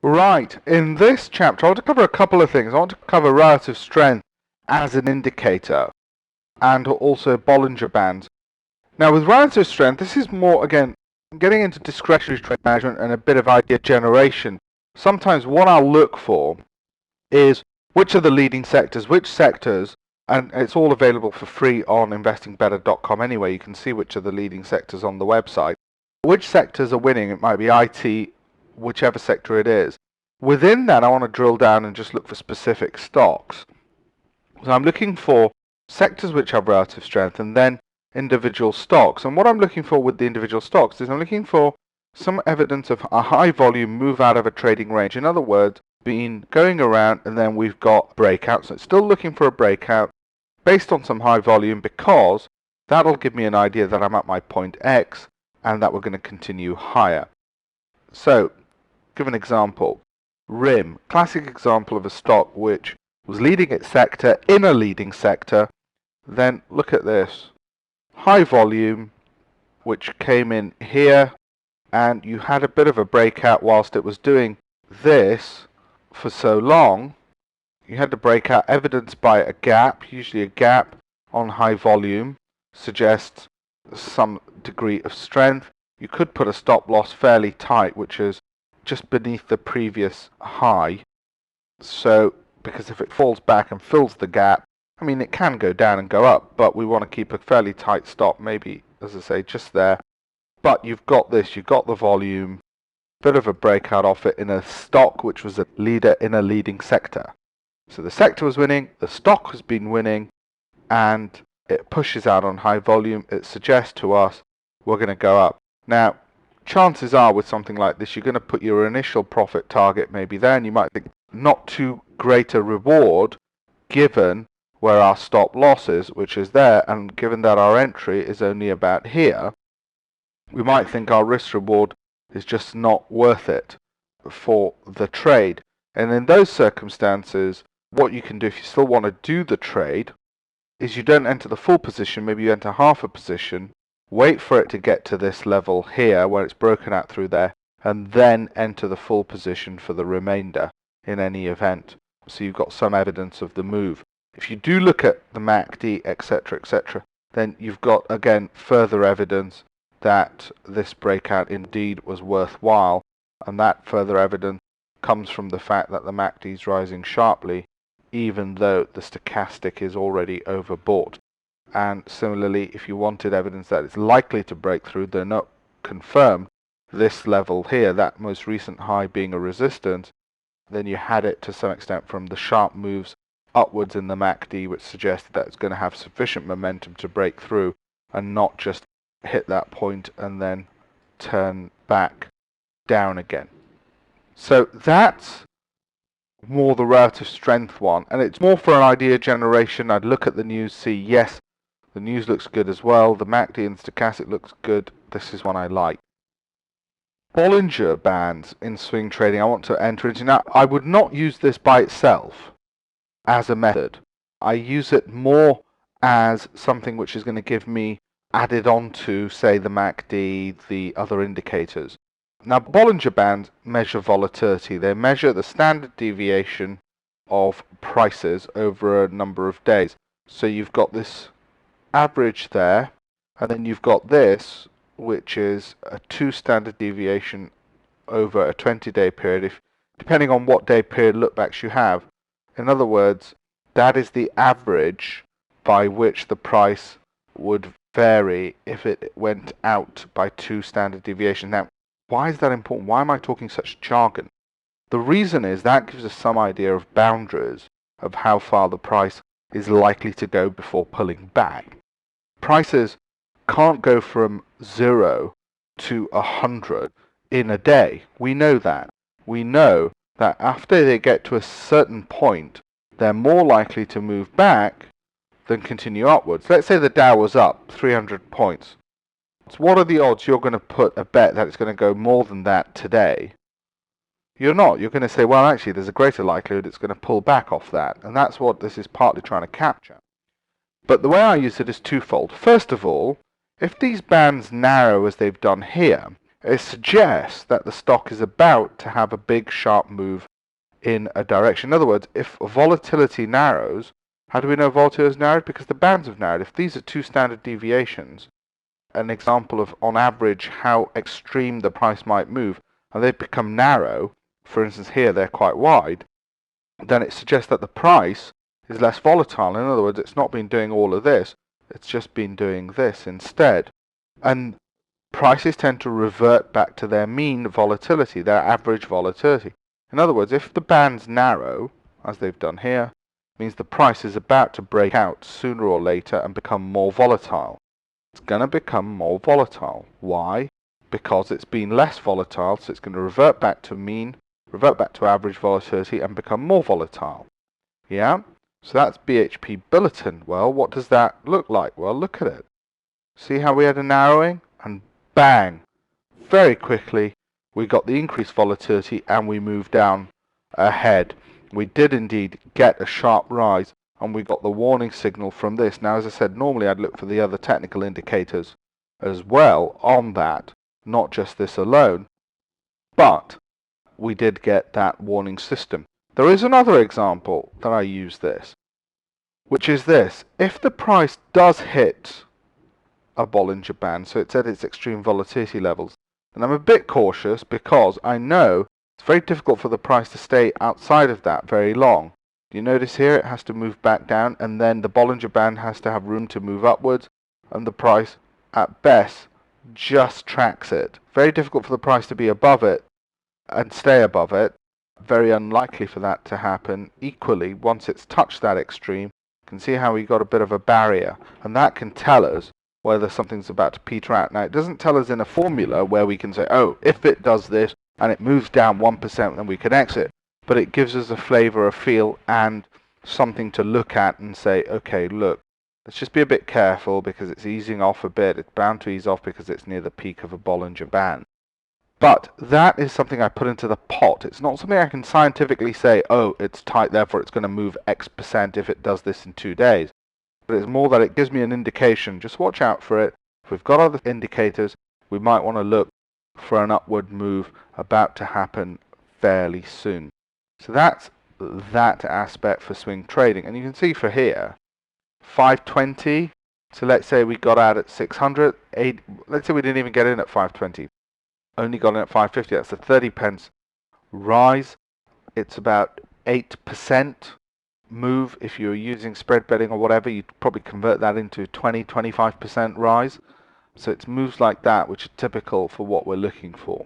Right, in this chapter I want to cover a couple of things. I want to cover relative strength as an indicator and also Bollinger Bands. Now with relative strength, this is more, again, getting into discretionary trade management and a bit of idea generation. Sometimes what I'll look for is which are the leading sectors, which sectors, and it's all available for free on investingbetter.com anyway. You can see which are the leading sectors on the website. Which sectors are winning? It might be IT, whichever sector it is. Within that, I want to drill down and just look for specific stocks. So I'm looking for sectors which have relative strength and then individual stocks. And what I'm looking for with the individual stocks is I'm looking for some evidence of a high volume move out of a trading range. In other words, been going around and then we've got breakouts. So it's still looking for a breakout based on some high volume, because that'll give me an idea that I'm at my point X and that we're going to continue higher. So, give an example. RIM, classic example of a stock which was leading its sector in a leading sector. Then look at this. High volume, which came in here, and you had a bit of a breakout whilst it was doing this for so long. You had to break out, evidenced by a gap. Usually a gap on high volume suggests some degree of strength. You could put a stop loss fairly tight, which is just beneath the previous high. So, because if it falls back and fills the gap, I mean, it can go down and go up, but we want to keep a fairly tight stop, maybe, as I say, just there. But you've got this, you've got the volume, bit of a breakout off it in a stock which was a leader in a leading sector. So the sector was winning, the stock has been winning, and it pushes out on high volume. It suggests to us we're going to go up. Now, chances are with something like this, you're going to put your initial profit target maybe there, and you might think not too great a reward given where our stop loss is, which is there, and given that our entry is only about here, we might think our risk reward is just not worth it for the trade. And in those circumstances, what you can do if you still want to do the trade is you don't enter the full position, maybe you enter half a position, wait for it to get to this level here where it's broken out through there, and then enter the full position for the remainder in any event. So you've got some evidence of the move. If you do look at the MACD, etc., then you've got, again, further evidence that this breakout indeed was worthwhile, and that further evidence comes from the fact that the MACD is rising sharply, even though the stochastic is already overbought. And similarly, if you wanted evidence that it's likely to break through, though not confirmed, this level here, that most recent high being a resistance, then you had it to some extent from the sharp moves upwards in the MACD, which suggested that it's going to have sufficient momentum to break through and not just hit that point and then turn back down again. So that's more the relative strength one, and it's more for an idea generation. I'd look at the news, see, yes, the news looks good as well, the MACD and stochastic looks good, this is one I like. Bollinger Bands in swing trading I want to enter into. Now, I would not use this by itself as a method. I use it more as something which is going to give me added on to, say, the MACD, the other indicators. Now, Bollinger Bands measure volatility. They measure the standard deviation of prices over a number of days. So you've got this average there, and then you've got this, which is a 2 standard deviation over a 20-day period, depending on what day period lookbacks you have. In other words, that is the average by which the price would vary if it went out by 2 standard deviations. Now, why is that important? Why am I talking such jargon? The reason is that gives us some idea of boundaries of how far the price is likely to go before pulling back. Prices can't go from 0 to 100 in a day. We know that. We know that after they get to a certain point, they're more likely to move back than continue upwards. Let's say the Dow was up 300 points. So what are the odds you're going to put a bet that it's going to go more than that today? You're not. You're going to say, well, actually, there's a greater likelihood it's going to pull back off that. And that's what this is partly trying to capture. But the way I use it is twofold. First of all, if these bands narrow as they've done here, it suggests that the stock is about to have a big sharp move in a direction. In other words, if volatility narrows, how do we know volatility has narrowed? Because the bands have narrowed. If these are two standard deviations, an example of, on average, how extreme the price might move, and they become narrow, for instance here they're quite wide, then it suggests that the price is less volatile. In other words, it's not been doing all of this, it's just been doing this instead. And prices tend to revert back to their mean volatility, their average volatility. In other words, if the bands narrow, as they've done here, it means the price is about to break out sooner or later and become more volatile. It's going to become more volatile. Why? Because it's been less volatile, so it's going to revert back to mean, revert back to average volatility and become more volatile. Yeah? So that's BHP Billiton. Well, what does that look like? Well, look at it. See how we had a narrowing? And bang! Very quickly, we got the increased volatility and we moved down ahead. We did indeed get a sharp rise, and we got the warning signal from this. Now, as I said, normally I'd look for the other technical indicators as well on that, not just this alone, but we did get that warning system. There is another example that I use this, which is this. If the price does hit a Bollinger Band, so it's at its extreme volatility levels, then I'm a bit cautious because I know it's very difficult for the price to stay outside of that very long. You notice here it has to move back down, and then the Bollinger Band has to have room to move upwards, and the price at best just tracks it. Very difficult for the price to be above it and stay above it. Very unlikely for that to happen. Equally, once it's touched that extreme, you can see how we got a bit of a barrier, and that can tell us whether something's about to peter out. Now, it doesn't tell us in a formula where we can say, oh, if it does this and it moves down 1%, then we can exit. But it gives us a flavor, a feel, and something to look at and say, okay, look, let's just be a bit careful because it's easing off a bit. It's bound to ease off because it's near the peak of a Bollinger Band. But that is something I put into the pot. It's not something I can scientifically say, oh, it's tight, therefore it's going to move X% if it does this in 2 days. But it's more that it gives me an indication. Just watch out for it. If we've got other indicators, we might want to look for an upward move about to happen fairly soon. So that's that aspect for swing trading. And you can see for here, 520. So let's say we got out at 600. Let's say we didn't even get in at 520. Only got in at 550. That's a 30 pence rise. It's about 8% move. If you're using spread betting or whatever, you'd probably convert that into 20-25% rise. So it's moves like that which are typical for what we're looking for.